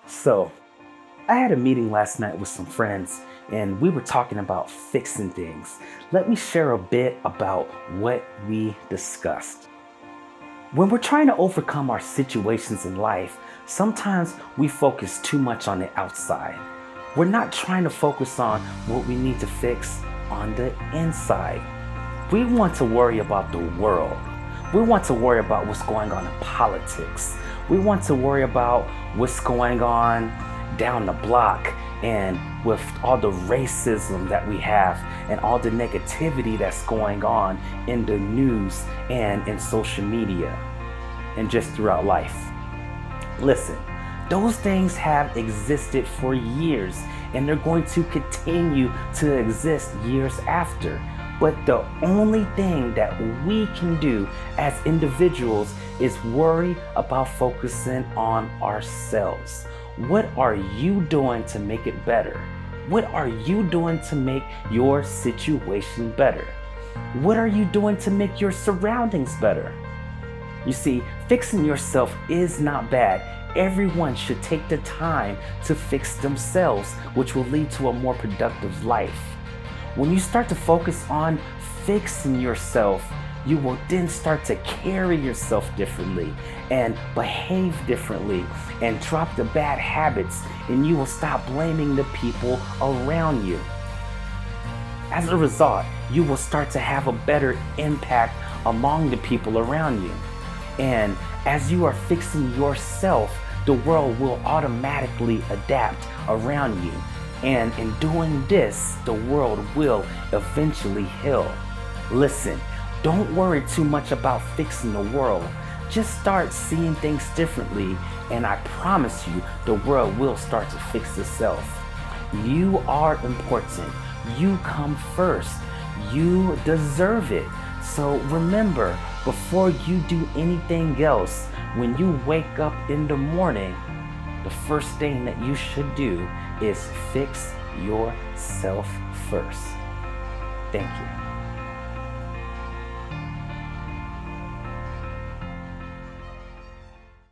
So, I had a meeting last night with some friends and we were talking about fixing things. Let me share a bit about what we discussed. When we're trying to overcome our situations in life, sometimes we focus too much on the outside. We're not trying to focus on what we need to fix on the inside. We want to worry about the world. We want to worry about what's going on in politics. We want to worry about what's going on down the block and with all the racism that we have and all the negativity that's going on in the news and in social media and just throughout life. Listen, those things have existed for years and they're going to continue to exist years after. But the only thing that we can do as individuals is worry about focusing on ourselves. What are you doing to make it better? What are you doing to make your situation better? What are you doing to make your surroundings better? You see, fixing yourself is not bad. Everyone should take the time to fix themselves, which will lead to a more productive life. When you start to focus on fixing yourself, you will then start to carry yourself differently and behave differently and drop the bad habits, and you will stop blaming the people around you. As a result, you will start to have a better impact among the people around you. And as you are fixing yourself, the world will automatically adapt around you. And in doing this, the world will eventually heal. Listen, don't worry too much about fixing the world. Just start seeing things differently, and I promise you, the world will start to fix itself. You are important. You come first. You deserve it. So remember, before you do anything else, when you wake up in the morning, the first thing that you should do is fix yourself first. Thank you.